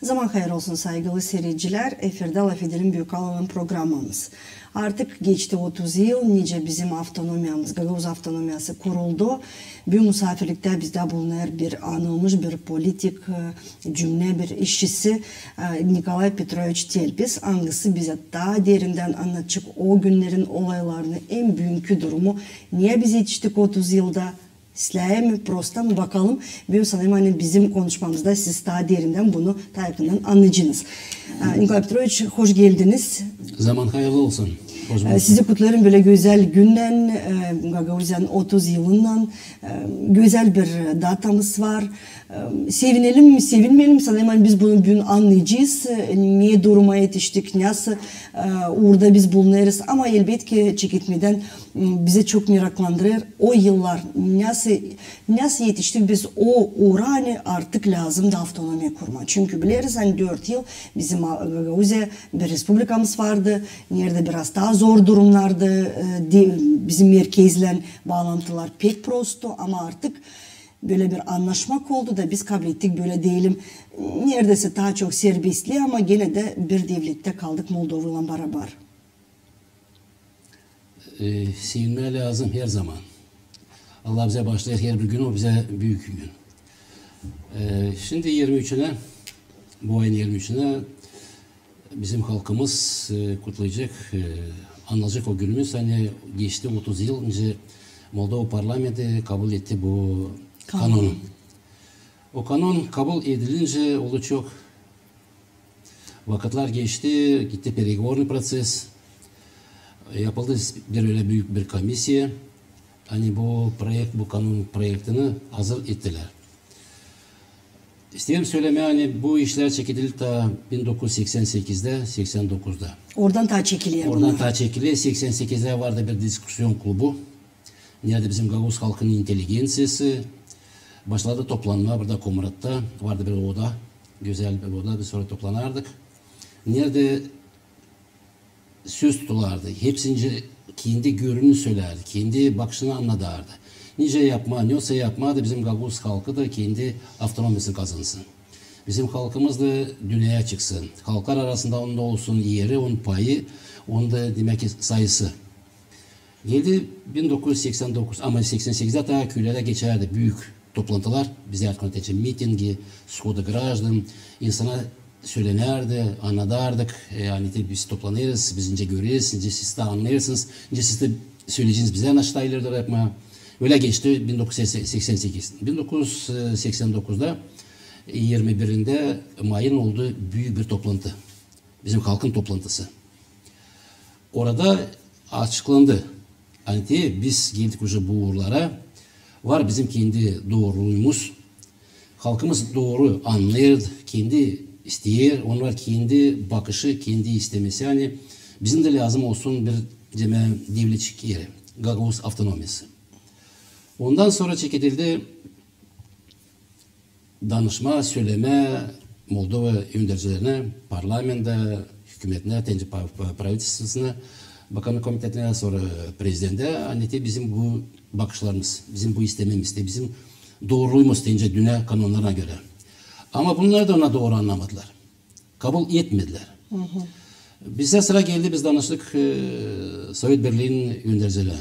Zaman hayır olsun saygılı seyirciler. Efirde Laf Edelim Büyükala'nın programımız. Artık geçti 30 yıl. Nice bizim avtonomiyamız, Gagavuz avtonomiyası kuruldu. Bir misafirlikte bizde bulunan bir anılmış bir politik cümle, bir işçisi Nikolay Petrovich Telpis. Hangisi bize daha derinden anlatacak o günlerin olaylarını, en büyük durumu. Niye biz yetiştik 30 yılda? Sizlere mi prosta mı bakalım? Ben sanırım hani bizim konuşmamızda siz daha derinden bunu daha yakından anlayacaksınız. Nikolay Petrovich hoş geldiniz. Zaman hayırlı olsun. Sizi kutlarım böyle güzel günden, Gagavuz'un 30 yılından güzel bir datamız var. Sevinelim mi, sevinmeyelim sanırım hani biz bunu bugün anlayacağız. Niye duruma yetiştik, nasıl orada biz bulunuruz ama elbette çekitmeden bize çok meraklandırır. O yıllar nasıl yetiştik biz o oranı artık lazım da avtonomiya kurma. Çünkü biliriz hani 4 yıl bizim Gagavuz'da bir respublikamız vardı. Nerede biraz daha zor durumlardı. Bizim merkezle bağlantılar pek prosto ama artık böyle bir anlaşmak oldu da biz kabul ettik böyle değilim. Neredeyse daha çok serbestliği ama gene de bir devlette kaldık Moldova'yla beraber. Sevinmeye lazım her zaman. Allah bize başlayır her bir gün, o bize büyük gün. Şimdi 23'üne, bu ayın 23'üne bizim halkımız kutlayacak, anılacak o günümüz. Hani geçti 30 yıl önce Moldova parlamenti kabul etti bu kanunu. O kanun kabul edilince oldu çok vakitler geçti, gitti переговорный proses. Yapıldı öyle büyük bir komisya. Hani bu kanun proyektini hazır ettiler. İsterim söylemeye hani bu işler çekildi ta 1988'de, 89'da. Oradan ta çekiliyor. Oradan ta çekiliyor. 88'de vardı bir diskusyon klubu. Nerede bizim Gagavuz halkının inteligensiyası. Başladı toplanma burada Komrat'ta. Vardı bir oda. Güzel bir oda. Bir sonra toplanardık. Nerede söz tutulardı. Hepsince kendi görünü söylerdi. Kendi bakışını anladardı. Nice yapma, neyse yapma da bizim Gagavuz halkı da kendi avtonomisini kazansın. Bizim halkımız da dünyaya çıksın. Halklar arasında onda olsun yeri, onun payı, onda demek ki sayısı. Geldi 1989 ama 88'de daha köylere geçerdi büyük toplantılar. Bize artık mitingi, skoda gраждан, insana söylenerdi, anladardık. Yani biz toplanırız, biz ince görürüz, siz de anlayırsınız, siz de söyleyeceğiniz bize naştaylardır yapma. Öyle geçti 1988. 1989'da 21'inde Mayın olduğu büyük bir toplantı. Bizim halkın toplantısı. Orada açıklandı. Hani biz geldik bu uğurlara. Var bizim kendi doğruluğumuz. Halkımız doğru anlayır, kendi isteyer. Onlar kendi bakışı, kendi istemesi. Yani bizim de lazım olsun bir devletçik yeri. Gagavuz avtonomisi. Ondan sonra çekildi danışma, söyleme Moldova yöneticilerine, parlamenta, hükümetine, правительствосuna, bakanlık komitetine, sonra prezidente, hani bizim bu bakışlarımız, bizim bu istememiz, bizim doğruluğumuz deyince dünya kanunlarına göre. Ama bunlar da ona doğru anlamadılar. Kabul etmediler. Bize sıra geldi, biz danıştık Sovyet Birliği'nin yöneticilerine,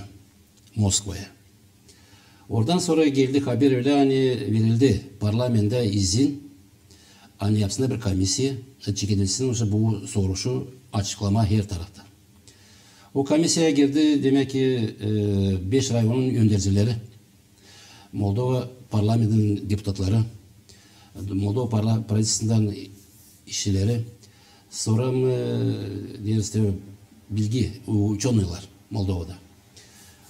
Moskova'ya. Oradan sonra geldik haber öyle hani verildi parlamenta izin hani yapsınlar bir komisya çekilsin bu soruşu açıklama her tarafta. O komisyaya girdi demek ki 5 rayonun yöneticileri, Moldova parlamentinin deputatları, Moldova parlamentisinden işçileri, sonra bilgi uçanlar Moldova'da.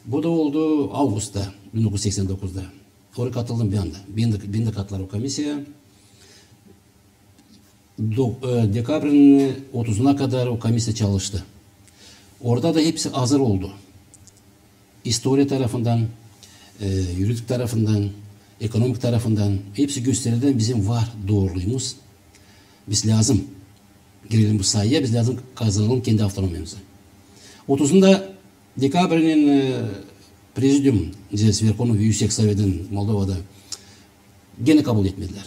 Bu da oldu Ağustos'ta 1989'da. Oraya katıldım bir anda. Ben de katıldım o komisyaya. Dekabrın 30'una kadar o komisya çalıştı. Orada da hepsi hazır oldu. İstoria tarafından, yürütük tarafından, ekonomik tarafından hepsi gösterildi. Bizim var doğruluğumuz. Biz lazım girelim bu sayıya, biz lazım kazanalım kendi avtonomimizi. 30'unda Dekabrın Prezidium Verkonu Yüksek Sovet'in Moldova'da gene kabul etmediler.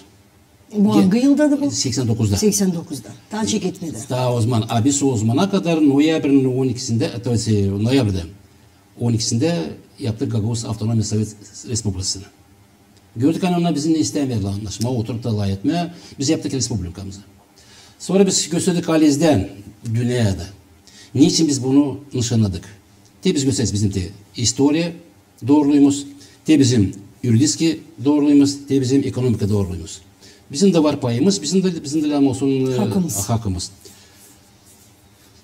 Bu hangi yılda da bu? 89'da. 89'da. Daha çek etmedi. Daha o zaman, biz o zamana kadar noyabrın 12'sinde, noyabr'da 12'sinde yaptık Gagavuz Avtonomi Sovet Respublikası'nı. Gördük hani onlar bizimle istemiyorlar anlaşma, oturup da alay etmeye. Biz yaptık Respublikamızı. Sonra biz gösterdik Aliz'den dünyada. Niçin biz bunu nişanladık? Te biz gösteririz bizim de historia doğruluğumuz, te bizim yuridiski doğruluğumuz, te bizim ekonomika doğruluğumuz. Bizim de var payımız, bizim de olsun hakkımız.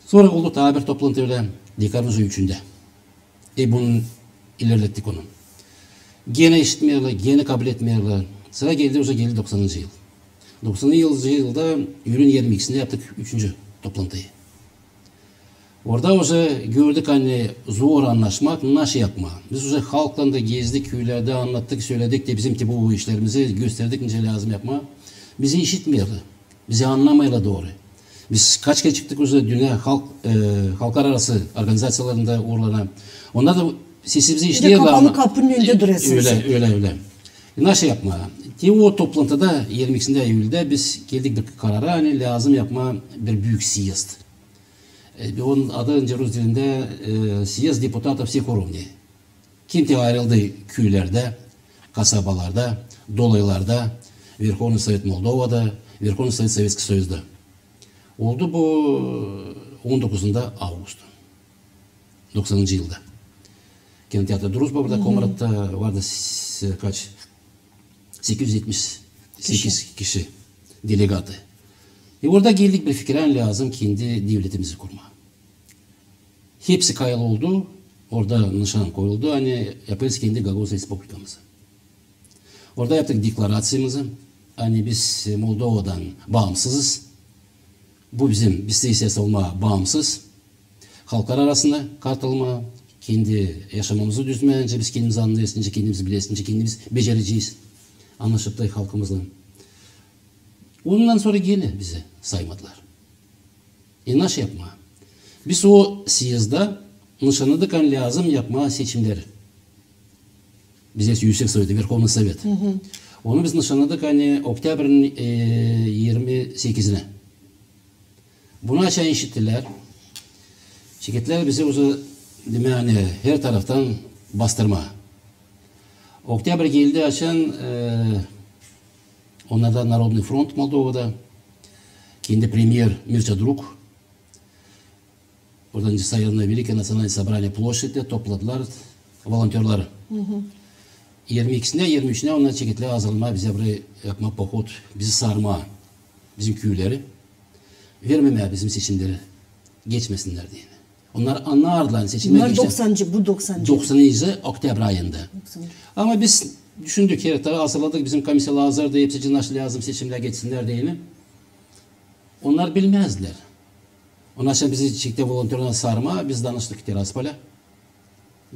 Sonra oldu tabi bir toplantı öyle dekarın 3'ünde. Bunun ilerlettik onu. Gene işitmiyorlar, gene kabul etmiyorlar. Sıra geldi 90. yıl. 90. yılda Eylül'ün 22'sinde yaptık 3. toplantıyı. Orada gördük hani zor anlaşmak, nasıl yapma. Biz halkla da gezdik, köylerde anlattık, söyledik de bizim bu işlerimizi gösterdik, nice lazım yapma. Bizi işitmiyordu. Bizi anlamayla doğru. Biz kaç kez çıktık dünya halklar arası organizasyonlarında uğurlanan. Onlar da sesimizi işliyorlar ama. Kapalı kapının önünde duruyorsunuz. Öyle. Nasıl yapma? O toplantıda 22'sinde Eylül'de biz geldik bir karara hani lazım yapma bir büyük siyast. Onun adı önce Rus dilinde siyast deputatı всех уровней. Kimse ayrıldı köylerde, kasabalarda, dolaylarda, Верховный Совет Moldova'da, Верховный Совет Sovyetski Soyuz'da. Oldu bu 19'unda Ağustos. 90. yılda. Kinotiyatr Druzhba burada Komrat'ta vardı kaç? 878 kişi delegatı. Orada geldik bir fikren lazım kendi devletimizi kurma. Hepsi kayalı oldu. Orada nişan koyuldu. Hani yaparız kendi Gagavuz Respublikamızı. Orada yaptık deklarasyamızı. Hani biz Moldova'dan bağımsızız. Bu bizim siyasi olma bağımsız. Halklar arasında katılma, kendi yaşamamızı düzmeyince biz kendimizi anlayasınca, kendimizi bilesince, kendimiz becereceğiz. Anlaşıp da halkımızla. Ondan sonra yine bizi saymadılar. Nasıl yapma? Biz o siyazda nişanladık hani lazım yapma seçimleri. Bize Yüksek Sovyeti, Verkhovный Sovet. Onu biz nişanladık hani Oktyabır'ın 28'ine. Bunu açan işittiler. Şirketler bize hani her taraftan bastırma. Oktyabr geldi açan onlardan Народный Front Moldova'da. Kendi premier Mircea Druk. Oradan sayılına Великое Национальное Собрание Площадь'de topladılar volontörleri. 22'sine 23'üne onlar şirketler azalma bize buraya yapma pohut, bizi sarma, bizim köyleri vermemeye bizim seçimleri geçmesinler diye. Onlar anlardılar seçimler. Bunlar 90. 90. Oktyabr ayında. 90. Ama biz düşündük her tarafı hazırladık. Bizim komisyalar hazırdı. Hepsi nasıl lazım seçimler geçsinler diye. Onlar bilmezler. Onun için bizi çekti volontörlerine sarma. Biz danıştık Tiraspol'a.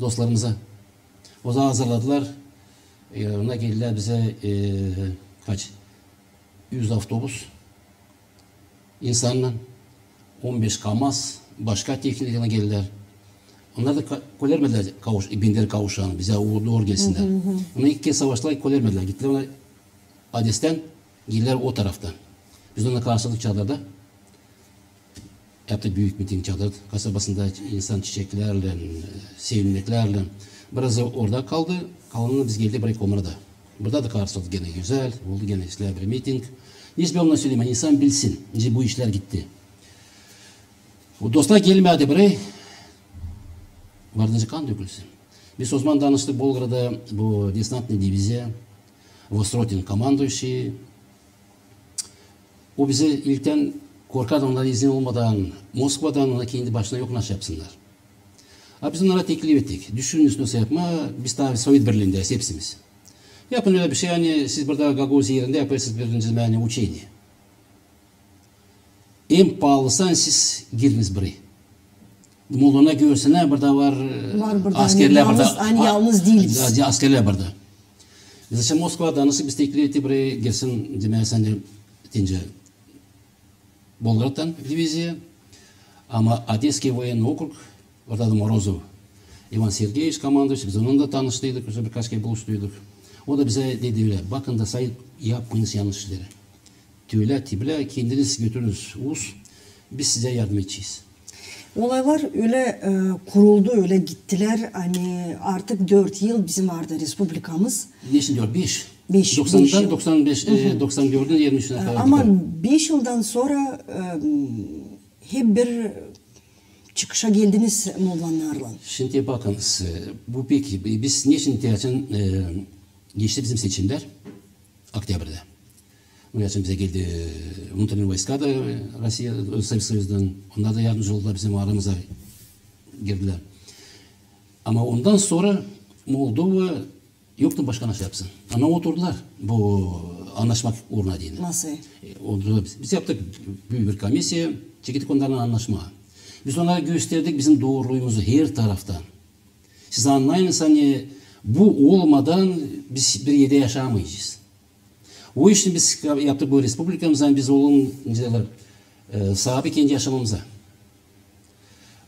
Dostlarımıza. O zaman hazırladılar. Ona geldiler bize kaç? 100 avtobus. İnsanla 15 kamaz. Başka tekniklerine geldiler. Onlar da kolermediler bindir kavuşağını. Bize doğru gelsinler. Ona ilk kez savaştılar kolermediler. Gittiler ona Ades'ten geldiler o taraftan. Biz onunla karşıladık çadırda. Yaptık büyük miting çadır. Kasabasında insan çiçeklerle, sevinmeklerle. Biraz orada kaldı. Kalanını biz geldik buraya Komra'da. Burada da karşıladık gene güzel. Oldu gene işler bir miting. Neyse onunla söyleyeyim. İnsan bilsin. Nece bu işler gitti. O dostlar gelmedi buraya. Vardınca kan dökülsün. Biz o zaman danıştık Болград'da bu десантная diviziya. Vostrotin командующий. O bize ilkten korkardı onlara izin olmadan Moskova'dan ona kendi başına yok nasıl yapsınlar. Biz onlara teklif ettik. Düşünün nasıl yapma. Biz tabi Sovyet Birliği'ndeyiz hepsimiz. Yapın öyle bir şey hani siz burada Gagavuz yerinde yaparsınız birinci yani uçeyni. En pahalısan siz giriniz buraya. Moldo'na görsene burada var askerler burada. Hani yalnız değiliz. Askerler burada. Biz işte Moskova danışık biz teklif etti buraya girsin demeye sen de deyince Болград'dan diviziya. Ama Одесский военный округ orada da Morozov Ivan Sergeyevich komandosu biz onunla tanıştıydık. Birkaç kez buluştuyduk. O da bize dedi öyle bakın da sayın yapmayınız yanlış işleri. tüyle, tible, kendiniz götürünüz uz. Biz size yardım edeceğiz. Olaylar öyle kuruldu, öyle gittiler. Hani artık 4 yıl bizim vardı Respublikamız. Ne için diyor? 5. 5 90'dan 95, 94'ün 23'üne kadar. Ama 5 yıldan sonra hep bir çıkışa geldiniz Mollanlarla. Şimdi bakınız, bu peki biz niçin ihtiyacın geçti bizim seçimler? Oktyabr'da. Bunun için bize geldi Внутренние войска da Rusya, Sovyet'den. Onlar da yardımcı oldular, bizim aramıza girdiler. Ama ondan sonra Moldova yoktu başka nasıl yapsın. Ama oturdular bu anlaşmak uğruna diye. Nasıl? Biz yaptık büyük bir komisya, çektik onlarla anlaşma. Biz onlara gösterdik bizim doğruluğumuzu her taraftan. Siz anlayınız hani bu olmadan biz bir yerde yaşamayacağız. O için biz yaptık bu Respublikamızdan biz oluncalar sahibi kendi yaşamamıza.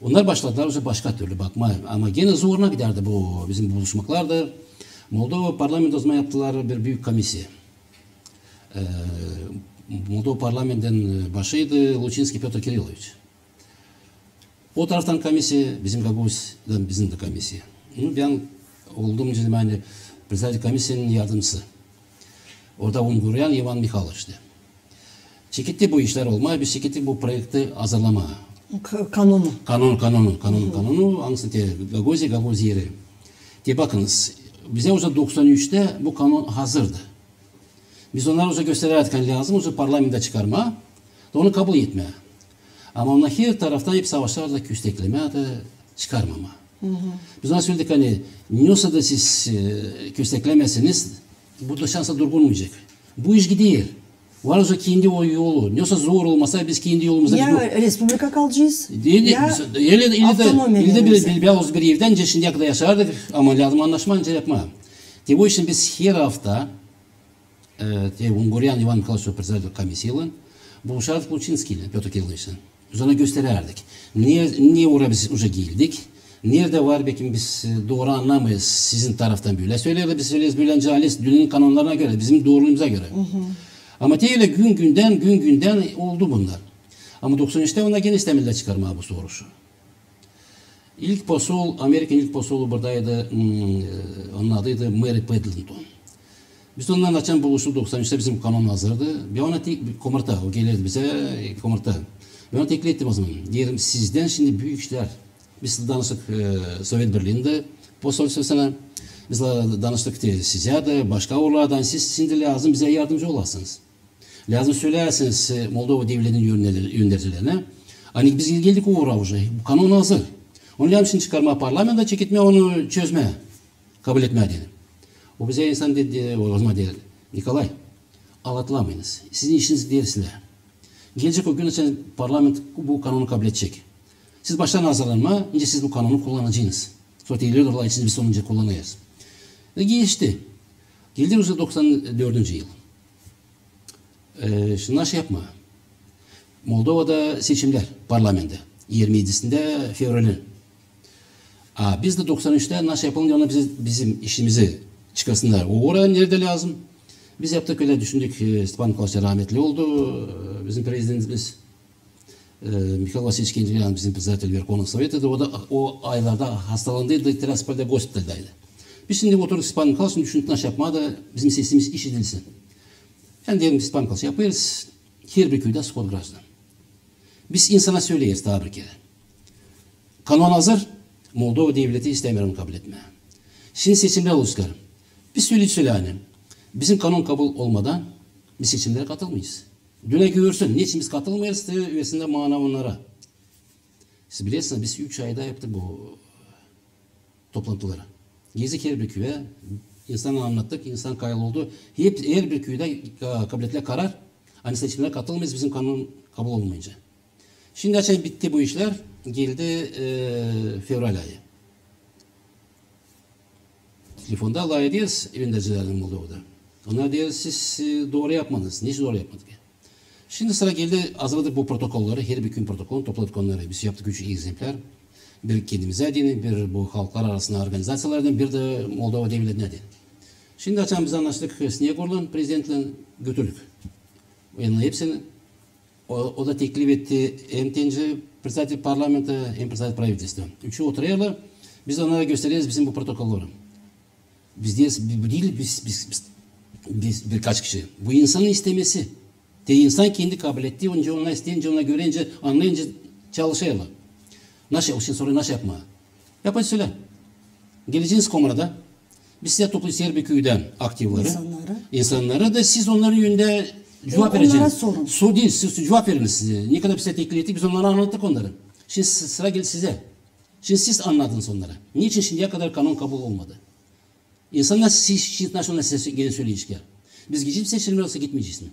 Onlar başladılar başka türlü bakma ama gene zoruna giderdi bu bizim buluşmaklar da. Moldova parlamentosuna yaptılar bir büyük komisya. Moldova parlamentin başıydı Luçinski Petr Kirillovich. O taraftan komisya, bizim Gagavuz'dan bizim de komisya. Ben olduğum için yani Prezident Komisya'nın yardımcısı. Orada Unguryan Ivan Mikhailov'tu. Çekildi bu işler olmaya, biz çekildik bu projekti hazırlama. Kanunu. Kanunu, anısıntı Gagavuz yeri. Diye bakınız, bize o 93'te bu kanun hazırdı. Biz onlara o göstererek lazım, o parlamentte çıkarma, da onu kabul etmeye. Ama onlar her taraftan hep savaşlarla küsteklemeye de çıkarmama. Biz ona söyledik hani, ne da siz küsteklemezseniz, burada şansa durgunmayacak. Bu iş gidiyor. Var o kendi o yolu. Ne zor olmasa biz kendi yolumuza gidiyoruz. Ya Respublika kalacağız. Ya İlde bir evden şimdiye kadar yaşardık ama lazım anlaşmayınca yapma. Bu için biz her hafta Unguryan Ivan Mikhailovich Prezident Komisya'yla buluşardık Luçinski'yle, Petr Kirillovich'le. Biz ona göstererdik. Niye oraya biz уже geldik? Nerede var belki biz doğru anlamayız sizin taraftan böyle. Söylerler biz söyleriz böyle cahiliz dünyanın kanunlarına göre, bizim doğruluğumuza göre. Ama değil gün günden oldu bunlar. Ama 93'te ona gene istemediler çıkarmaya bu soruşu. İlk posol, Amerikan ilk posolu buradaydı, onun adıydı Mary Pendleton. Biz ondan açan buluştuk 93'te bizim kanun hazırdı. Ben ona komarta, o gelirdi bize komarta. Ben ona teklif ettim o zaman. Diyelim sizden şimdi büyük işler. Biz danıştık Sovyet Birliği'nde posolosuna. Biz danıştık size de başka oralardan siz şimdi lazım bize yardımcı olasınız. Lazım söylersiniz Moldova devletinin yöneticilerine. Hani biz geldik uğra уже. Kanun hazır. Onu lazım çıkarma parlamentoda çekitme onu çözme. Kabul etme dedi. O bize insan dedi, o zaman dedi, Nikolay, ağlatlamayınız. Sizin işiniz değilsiniz. Gelecek o gün için parlament bu kanunu kabul edecek. Siz baştan hazırlanma, önce siz bu kanunu kullanacaksınız. Sonra ileri dolayı için biz sonunca kullanacağız. Ve geçti. Geldi o 94. yıl. Şimdi nasıl yapma? Moldova'da seçimler parlamentte. 27'sinde fevral'in. Biz de 93'te nasıl yapalım diye ona bizim işimizi çıkarsınlar. O oraya nerede lazım? Biz yaptık öyle düşündük. Stepan Nikolaevich rahmetli oldu. Bizim prezidentimiz Mikhail Vasilievich Kendriyan bizim председатель Верховного Совета. O da o aylarda hastalandıydı. Tiraspol'da hospitaldaydı. Biz şimdi oturduk Stepan Nikolaevich'in düşündük nasıl yapmaya da bizim sesimiz iş edilsin. Yani diyelim Stepan Nikolaevich yapıyoruz. Her bir köyde skol grazdan. Biz insana söyleyiz daha bir kere. Kanun hazır. Moldova devleti istemiyorum kabul etme. Şimdi seçimler oluşlar. Biz söyle hani. Bizim kanun kabul olmadan biz seçimlere katılmayız. Düne görsün. Niçin biz katılmayız? Üyesinde mana onlara. Siz bilirsiniz biz 3 ayda yaptık bu toplantıları. Gezdik her bir köye. İnsana anlattık. İnsan kaygıldı. Hep her bir köyde kabul edilen karar. Hani seçimlere katılmayız bizim kanun kabul olmayınca. Şimdi açayım bitti bu işler. Geldi fevral ayı. Telefonda Allah ediyoruz evindecilerin Moldova'da. Onlar diyor siz doğru yapmadınız. Niçin doğru yapmadık? Şimdi sıra geldi hazırladık bu protokolları. Her bir gün protokolunu topladık onları. Biz yaptık 3 egzemplar. Bir kendimize din, bir bu halklar arasında organizasyonlardan, bir de Moldova devletine din. Şimdi açan biz anlaştık Snegor'la, prezidentle götürdük. Yani hepsini o da teklif etti. Hem tence председатель parlamenta hem председатель правительства. Üçü oturayla biz onlara gösteririz bizim bu protokolları. Biz değil biz birkaç kişi. Bu insanın istemesi. İnsan kendi kabul etti. Önce ona isteyince, ona görünce, anlayınca çalışayla. Nasıl olsun sonra nasıl yapma? Yapın söyle. Geleceğiniz Komra'da biz size toplayacağız her bir köyden aktifleri. İnsanlara da siz onların yönünde cevap vereceksiniz. Onlara sorun. Soru değil, siz cevap veriniz size. Ne kadar bize teklif ettik biz onlara anlattık onları. Şimdi sıra geldi size. Şimdi siz anladınız onlara. Niçin şimdiye kadar kanun kabul olmadı? İnsanlar siz nasyonel size gene söyleyecek. Biz gidip seçimler olsa gitmeyeceğiz mi?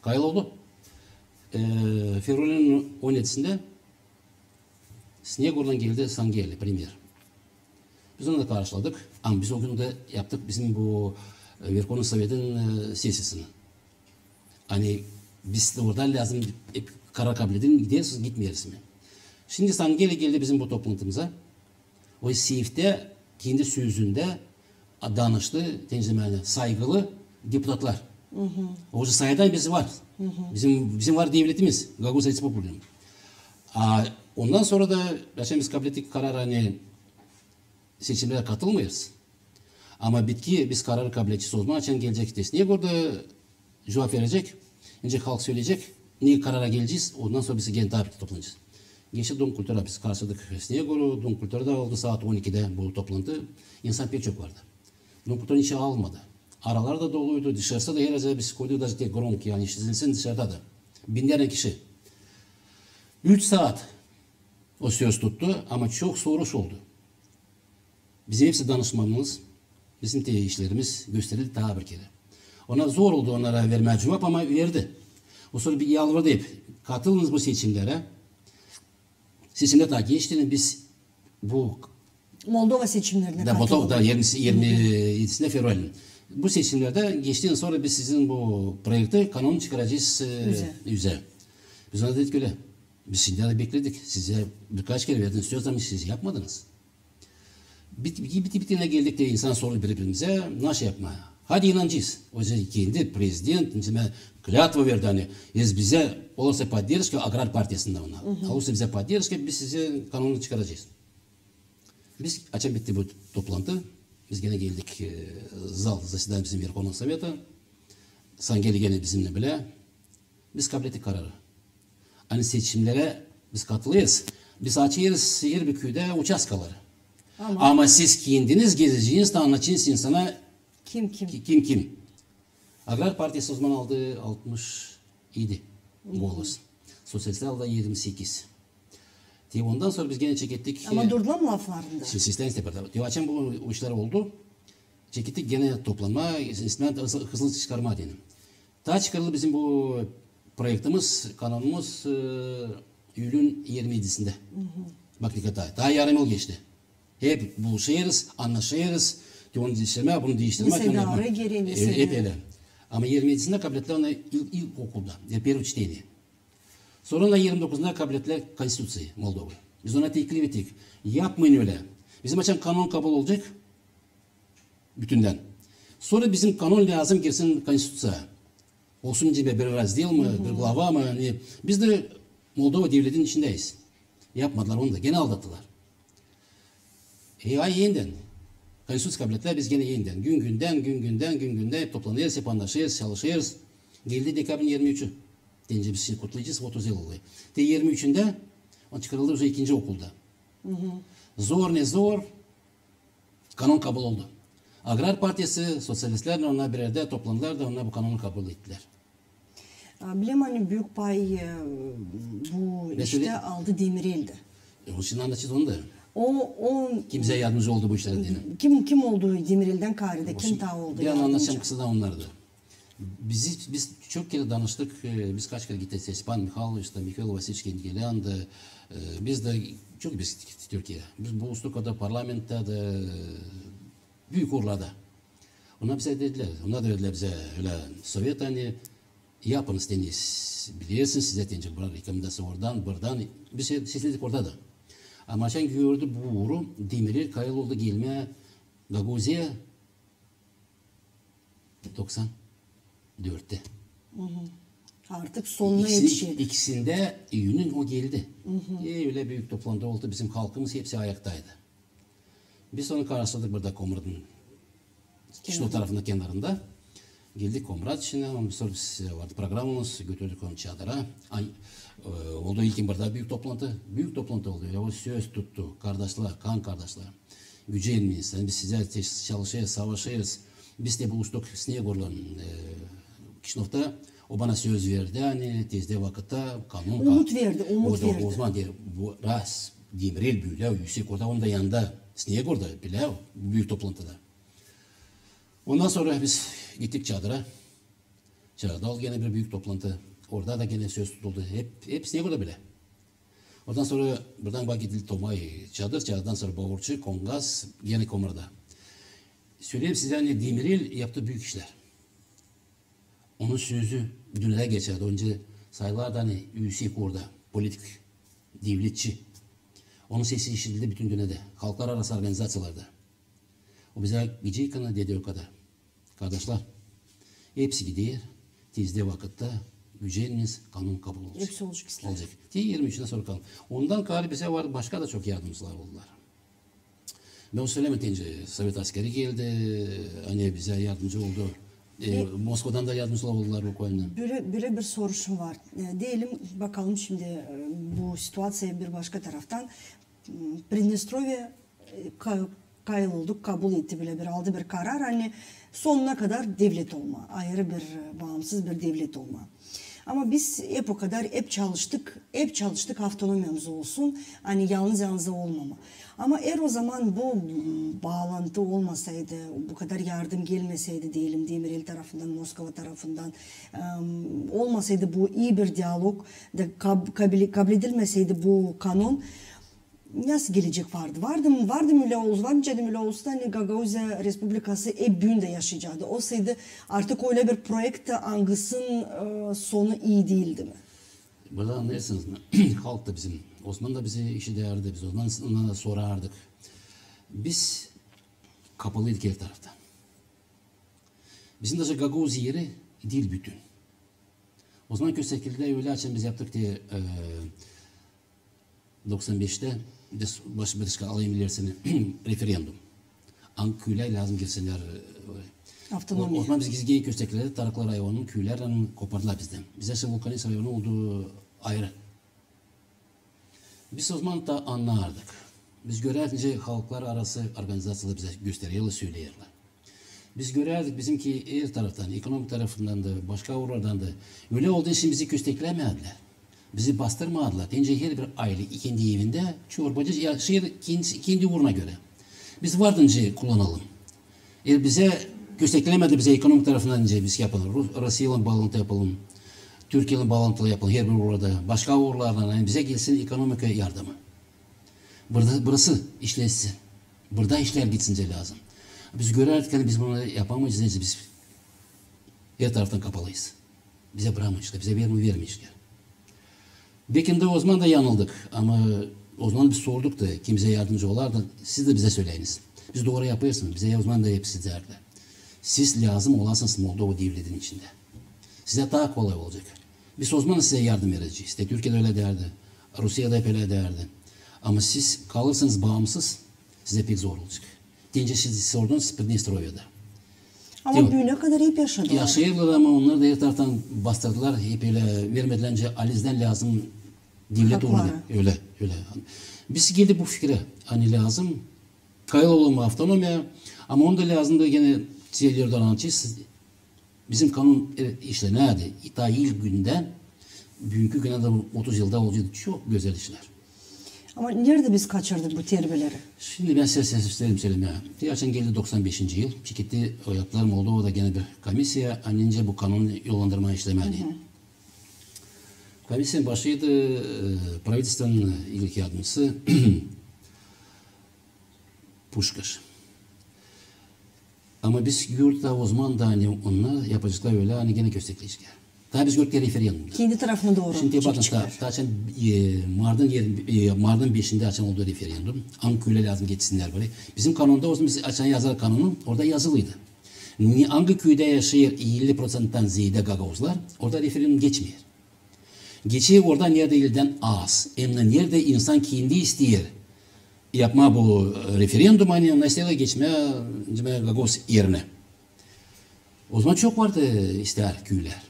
Kayıl oldu. Fevral'ın 17'sinde Snegor'dan geldi Sangeli premier. Biz onu da karşıladık. Ama biz o gün de yaptık bizim bu Verkhovный Sovet'in sesisini. Hani biz de oradan lazım karar kabul edin gidiyoruz gitmeyiz mi? Şimdi Sangeli geldi bizim bu toplantımıza. O Siirt'te kendi sözünde danıştı, saygılı deputatlar. O sayıdan bizi var. Bizim var devletimiz. Gaguz Respublika'nın. Ondan sonra da biz kabul ettik karar hani seçimlere katılmıyoruz. Ama bitki biz kararı kabul edeceğiz o zaman açan gelecek desin. Niye burada cevap verecek? Önce halk söyleyecek. Niye karara geleceğiz? Ondan sonra biz gene tabi toplanacağız. Geçti Dom Kultur'a biz karşıladık. Snegor'u Dom Kultur'da oldu saat 12'de bu toplantı. İnsan pek çok vardı. Dom Kultur'un içi almadı. Aralar da doluydu. Dışarısı da herhalde biz koyduk da gronk yani işlensin dışarıda da. Binlerce kişi. 3 saat o söz tuttu ama çok soruş oldu. Bizim hepsi danışmanımız, bizim işlerimiz gösterildi daha bir kere. Ona zor oldu onlara vermeye cevap ama verdi. O sonra bir yalvardı hep. Katılınız bu seçimlere. Seçimler daha geçtiğinde biz bu Moldova seçimlerine katıldık. Moldova 27'sinde Fevral'ın. Bu seçimlerde geçtiğinden sonra biz sizin bu projekte kanunu çıkaracağız yüze. Biz ona dedik öyle. Biz şimdi de bekledik. Size birkaç kere verdiniz söz ama siz yapmadınız. Bittiğine geldik de insan soru birbirimize nasıl yapmaya? Hadi inanacağız. O yüzden kendi prezident клятва verdi hani. Bize olursa поддержка Agrar Partisi'nde ona. Olursa bize поддержка biz size kanunu çıkaracağız. Biz açan bitti bu toplantı. Biz gene geldik zal zasedания bizim Verkhovного Совета. Sangeli gene bizimle bile. Biz kabul ettik kararı. Hani seçimlere biz katılıyoruz. Biz açıyoruz her bir köyde uçaskaları. Ama siz kendiniz gezeceğiniz, anlatacaksınız insana kim. Agrar Partisi o zaman aldı 67 голос. Sosyalistler aldı 28. Ondan sonra biz gene çekettik. Ama durdular mı laflarında? Şimdi sistem istedi. Açan bu işler oldu. Çekettik gene toplanma, ismen hızlı çıkarma diyelim. Daha çıkarıldı bizim bu projektimiz, kanunumuz Eylül'ün 27'sinde. Bak dikkat daha yarım yıl geçti. Hep buluşuyoruz, anlaşıyoruz. Onu değiştirme, bunu değiştirme. Mesela gereğini hep öyle. Ama 27'sinde kabul ettiler ona ilk okulda. Первое чтение. Sonra 29'unda kabul ettiler Konstitüsiyi Moldova. Biz ona teklif ettik. Yapmayın öyle. Bizim açan kanun kabul olacak. Bütünden. Sonra bizim kanun lazım girsin Konstitüsiye. Olsun gibi bir razdel mi, bir glava mı? Biz de Moldova devletinin içindeyiz. Yapmadılar onu da. Gene aldattılar. Yeniden. Konstitüsiyi kabul ettiler. Biz gene yeniden. Gün günden toplanıyoruz, hep anlaşıyoruz, çalışıyoruz. Geldi dekabrın 23'ü. Deyince biz şimdi kutlayacağız 30 yıl oluyor. 23'ünde o çıkarıldı ikinci okulda. Zor ne zor kanun kabul oldu. Agrar Partisi, sosyalistler ona bir yerde toplandılar da onlar bu kanunu kabul ettiler. Bilem hani büyük pay bu işte aldı Demirel'di. O şimdi anlatacağız onu da. O kimseye yardımcı oldu bu işlere diyelim. Kim oldu Demirel'den Kari'de? Kim ta oldu? Bir an anlatacağım kısadan onlardı. Biz çok kere danıştık. Biz kaç kere gittik. Stepan Mikhail, işte Mikhail Vasilievich geldi. Biz de çok biz Türkiye. Biz bu Ustuka'da, parlamentte de büyük urlada. Onlar bize dediler. Onlar da dediler bize öyle Sovyet hani yapınız deniz. Biliyorsunuz size deyince buranın rekomendası buradan. Biz sesledik orada da. Ama sen gördü bu uğru Demirel Kayaloğlu gelmeye Gagauzya'ya 94'te. Artık sonuna yetişiyordu. İkisinde Eylül'ün o geldi. Öyle büyük toplantı oldu. Bizim halkımız hepsi ayaktaydı. Biz onu karşıladık burada Komrad'ın Kişno tarafında kenarında. Geldik Komrad içine. Ondan sonra vardı programımız. Götürdük onu çadıra. Oldu ilkin burada büyük toplantı. Büyük toplantı oldu. O söz tuttu. Kardeşler, kan kardeşler. Gücenmeyiz. Yani biz size çalışıyoruz, savaşıyoruz. Biz de buluştuk Snegor'la Kişno'da. O bana söz verdi. Hani tezde vakitte kanun... Umut verdi, umut verdi. O zaman bu ras Demirel böyle yüksek orada. Onun da yanında Snegor'da bile büyük toplantıda. Ondan sonra biz gittik çadıra. Çadırda oldu gene bir büyük toplantı. Orada da gene söz tutuldu. Hep Snegor'da bile. Oradan sonra buradan bak gidildi Tomay çadırdan sonra Bavurçu, Kongas, gene Komra'da. Söyleyeyim size hani Demirel yaptığı büyük işler. Onun sözü dünyaya geçerdi. Önce sayılardı hani yüksek orada, politik, devletçi. Onun sesi işitildi bütün dünyada. Halklar arası organizasyonlarda. O bize gece kanı dedi o kadar. Kardeşler, hepsi gidiyor. Tezde vakitte güceniniz kanun kabul olacak. Hepsi olacak. Olacak. 23'üne sonra kalın. Ondan galiba bize var başka da çok yardımcılar oldular. Ben o söylemeyince Sovyet askeri geldi. Hani bize yardımcı oldu. Moskova'dan da yardımcılar oldular bu konuda. Böyle bir soruşum var. Diyelim bakalım şimdi bu situasya bir başka taraftan. Pridnestrovya kayıl olduk, kabul etti bile aldı bir karar. Hani sonuna kadar devlet olma. Ayrı bir bağımsız bir devlet olma. Ama biz hep o kadar hep çalıştık autonomyamız olsun. Hani yalnız olmama. Ama eğer o zaman bu bağlantı olmasaydı, bu kadar yardım gelmeseydi diyelim Demirel tarafından, Moskova tarafından olmasaydı bu iyi bir diyalog da kabul edilmeseydi bu kanun nasıl gelecek vardı? Vardı Müleoğuz, varınca da Müleoğuz da hani Gagavuzya Respublikası büyünde yaşayacaktı. Olsaydı artık öyle bir projekte angısın sonu iyi değildi mi? Burada anlayarsınız mı? Halk da bizim, Osman da bize işi değerdi, biz ondan da sorardık. Biz kapalıydık her taraftan. Bizim de Gagavuz yeri değil bütün. O zaman köstekilde öyle açın biz yaptık diye 95'te bir de başka alayım ilerisini referandum. Anküyle lazım girsinler. Avtonomiye. O zaman biz gizli köstekleri Taraklar Ayvanı'nın köylerini kopardılar bizden. Bize ise Volkanis Ayvanı olduğu ayrı. Biz o zaman da anlardık. Biz görerdince halklar arası organizasyaları bize gösteriyorlar, söylüyorlar. Biz görerdik bizimki her taraftan, ekonomik tarafından da, başka oralardan da öyle olduğu için bizi kösteklemediler. Bizi bastırmadılar. Dence her bir aile kendi evinde çorbacı yaşıyor kendi uğruna göre. Biz vardınca kullanalım. Eğer bize kösteklemedi bize ekonomik tarafından önce biz yapalım. Rusya'yla bağlantı yapalım. Türkiye'yle bağlantılı yapalım her bir orada. Başka uğurlardan yani bize gelsin ekonomik yardımı. Burası işlesin. Burada işler gitsince lazım. Biz görerdik hani biz bunu yapamayacağız. Biz her taraftan kapalıyız. Bize bırakmışlar. Bize vermişler. Belki de o zaman da yanıldık ama o zaman biz sorduk da kim bize yardımcı olar da siz de bize söyleyiniz. Biz doğru yapıyorsunuz. Bize o zaman da hepsi derdi. Siz lazım olasınız Moldova devletinin içinde. Size daha kolay olacak. Biz o zaman size yardım vereceğiz. De Türkiye'de öyle derdi. Rusya'da hep öyle derdi. Ama siz kalırsanız bağımsız size pek zor olacak. Deyince siz sordunuz Pridnestrov'da. Ama büyüne kadar hep yaşadılar. Yaşayırlar ama onlar da her taraftan bastırdılar. Hep öyle vermediler. Alizden lazım devlet uğruna. Öyle. Biz geldi bu fikre. Hani lazım Kayıloğlu avtonomiya ama onda lazım da gene şeylerden anlatacağız. Bizim kanun işte nerede? Ta ilk günden bugünkü güne de 30 yılda olacak çok güzel işler. Ama nerede biz kaçırdık bu terbiyeleri? Şimdi ben size söyleyeyim ya. Gerçekten geldi 95. yıl. Çekitli yapılar Moldova'da gene bir komisya anlince bu kanunu yollandırma işlemeli. Komisyanın başıydı правительство'nun ilk yardımcısı Puşkaş. Ama biz gördük da o zaman da hani onlar yapacaklar öyle hani gene köstekleyecekler. Daha biz gördük referandumda. Kendi tarafına doğru. Şimdi bakın ta açan Mardin 5'inde açan olduğu referandum. Anküyle lazım geçsinler böyle. Bizim kanunda o zaman biz açan yazar kanunu orada yazılıydı. Hangi köyde yaşıyor 50%'dan ziyade Gagavuzlar, orada referandum geçmiyor. Geçiyor orada nerede ilden az. Hem nerede insan kendi istiyor yapma bu referandum hani mesela geçmeye Gagavuz yerine. O zaman çok vardı ister köyler.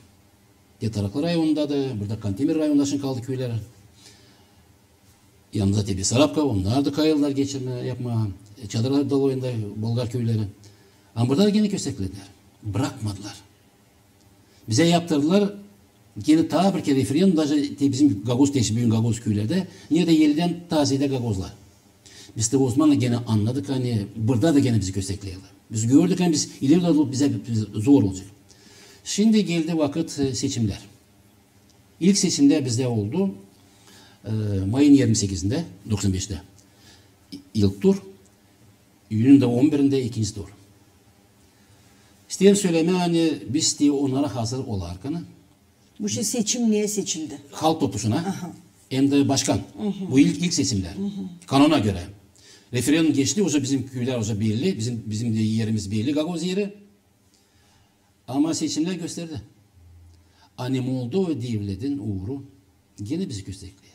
Yataraklı rayonunda da, burada Kantemir rayondaşın kaldı köyler. Yanımızda tabi Sarapka, onlar da kayıldılar geçirme yapma. Çadırlar dalı Bulgar köyleri. Ama burada da gene kösteklediler. Bırakmadılar. Bize yaptırdılar. Gene ta bir kere referandum da bizim Gagavuz teşi büyük Gagavuz köylerde. Niye de yeniden taziyede Gagavuzlar. Biz de Osmanlı gene anladık hani burada da gene bizi köstekliyorlar. Biz gördük hani biz ileri doğru bize zor olacak. Şimdi geldi vakit seçimler. İlk seçimler bizde oldu. Mayın 28'inde, 95'te ilk tur. Eylül'ün de 11'inde ikinci tur. İsteyen söyleme hani biz diye onlara hazır olarken. Bu şey seçim niye seçildi? Halk toplusuna hem de başkan. Bu ilk seçimler. Kanuna göre. Referandum geçti. O bizim köyler o belli. Bizim de yerimiz belli. Gagavuz yeri. Ama seçimler gösterdi. Hani Moldova devletin uğru gene bizi köstekliyor.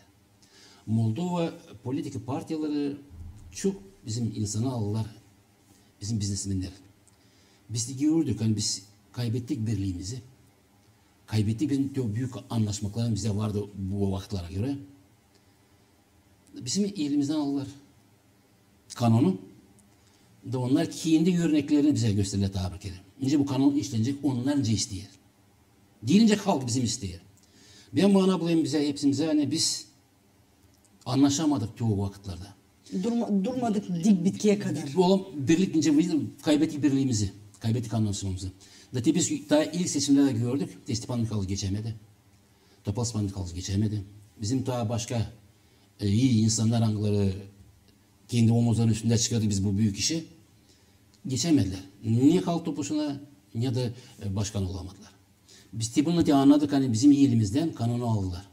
Moldova politik partiyaları çok bizim insanı alırlar. Bizim biznesmenler. Biz de gördük hani biz kaybettik birliğimizi. Kaybettik bizim büyük anlaşmalar bize vardı bu vakitlara göre. Bizim elimizden alırlar. Kanunu. Da onlar kendi örneklerini bize gösterirler daha bir kere. Önce bu kanun işlenecek, onlar önce istiyor. Deyince halk bizim istiyor. Ben bana bulayım bize, hepsimize hani biz anlaşamadık çoğu vakitlerde. Durmadık dik bitkiye kadar. Oğlum birlik ince kaybettik birliğimizi. Kaybettik anlaşmamızı. Zaten biz daha ilk seçimlerde gördük. Stepan Mikalos geçemedi. Topal Mikalos geçemedi. Bizim daha başka iyi insanlar hangileri kendi omuzlarının üstünde çıkardı biz bu büyük işi. Geçemediler. Niye halk toplusuna ya da başkan olamadılar. Biz de bunu anladık hani bizim elimizden kanunu aldılar.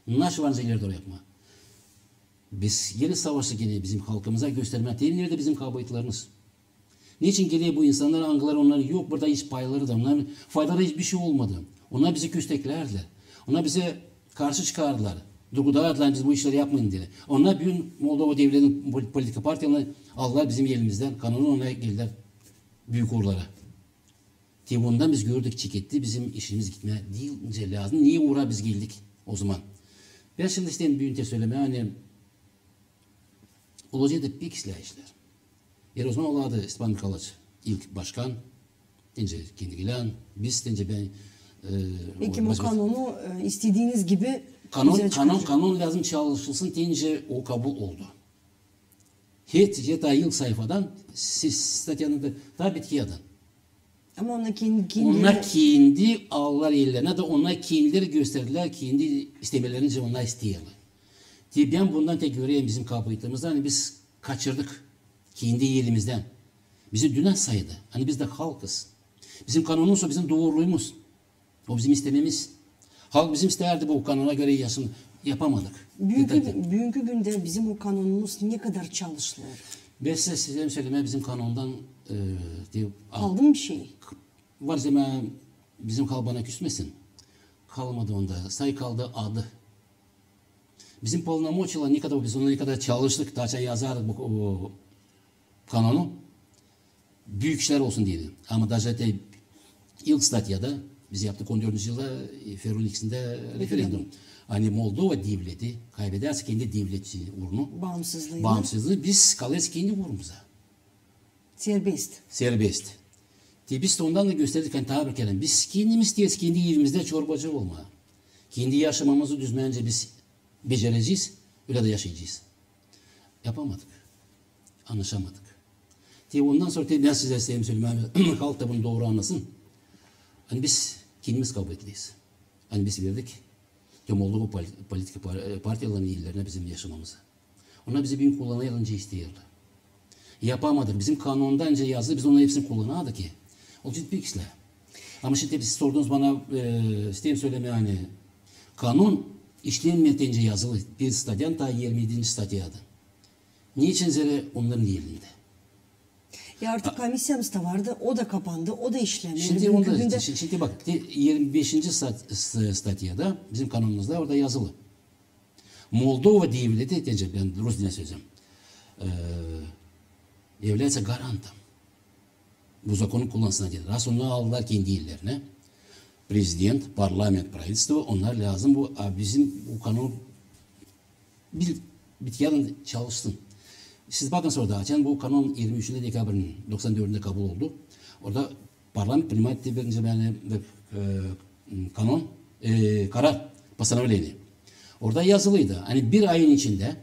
Nasıl varınca ileri doğru yapma. Biz yeni savaşı gene bizim halkımıza göstermek değil. Nerede bizim kabahatlarımız? Niçin geriye bu insanlar angılar onlar yok burada hiç payları da onlar faydalı hiçbir şey olmadı. Onlar bizi kösteklerdiler. Onlar bize karşı çıkardılar. Durgudadılar biz bu işleri yapmayın diye. Onlar büyük Moldova devletinin politika partiyalarını aldılar bizim elimizden. Kanunu ona geldiler büyük uğurlara. Bundan biz gördük çeketti bizim işimiz gitmeye deyince lazım. Niye uğra biz geldik o zaman? Ben şimdi işte büyünte söyleme hani olacaktı bir kişiler işler. O zaman oladı İspan Mikalos ilk başkan. Dence kendi gelen biz dence ben peki bu kanunu istediğiniz gibi kanun lazım çalışılsın deyince o kabul oldu. Hiç yıl sayfadan statyanın da daha bitkiyadan. Ama onlar kendi Allah ellerine de onlar kendileri gösterdiler kendi istemelerince onlar istiyorlar. Ben bundan tek göreyim bizim kabahatımızda hani biz kaçırdık kendi elimizden. Bizi düne saydı. Hani biz de halkız. Bizim kanunumuzsa bizim doğruluğumuz. O bizim istememiz. Halk bizim isterdi bu kanuna göre yaşam yapamadık. Bugünkü günde bizim o kanunumuz ne kadar çalışılıyor? Ben size söyleme bizim kanundan aldın bir şey. Var zaman bizim kalbana küsmesin. Kalmadı onda. Say kaldı adı. Bizim polnomoçyla ne kadar biz ona ne kadar çalıştık. Daha yazardık bu kanunu. Büyük işler olsun diye. Ama daha zaten ilk statyada biz yaptık 14. yılda Ferun ikisinde referandum. Hani Moldova devleti kaybederse kendi devleti uğrunu. Bağımsızlığı biz kalırız kendi uğrumuza. Serbest. Biz de ondan da gösterdik hani tabi kere. Biz kendimiz diyoruz kendi yerimizde çorbacı olma. Kendi yaşamamızı düzmeyince biz becereceğiz. Öyle de yaşayacağız. Yapamadık. Anlaşamadık. Ondan sonra ben size söyleyeyim. Halk da bunu doğru anlasın. Hani biz kendimiz kabul ettiyiz. Hani biz verdik. Moldova politika partiyalarının illerine bizim yaşamamızı. Onlar bizi bir kullanayalınca istiyorlar. Yapamadık. Bizim kanundan önce yazdı. Biz onların hepsini kullanamadık ki. O ciddi işler. Ama şimdi siz sordunuz bana isteyeyim söyleme hani kanun işlenmeyince yazılı bir statyan ta 27. statyadı. Niçin zere onların elinde? Ya artık komisyamız da vardı, o da kapandı, o da işlemiyor. Şimdi onda, şimdi bak 25. Statyada bizim kanunumuzda orada yazılı. Moldova devleti diyecek, ben Rus diline söyleyeceğim. Является гарантом. Bu zakonu kullansınlar diye. Раз onu aldılar kendi illerine. Prezident, parlament, правительство, onlar lazım bu bizim bu kanun yarın çalışsın. Siz bakın sonra açan bu kanun 23 Dekabr'ın 94'ünde kabul oldu. Orada parlament primat birinci kanun karar постановление. Orada yazılıydı. Hani bir ayın içinde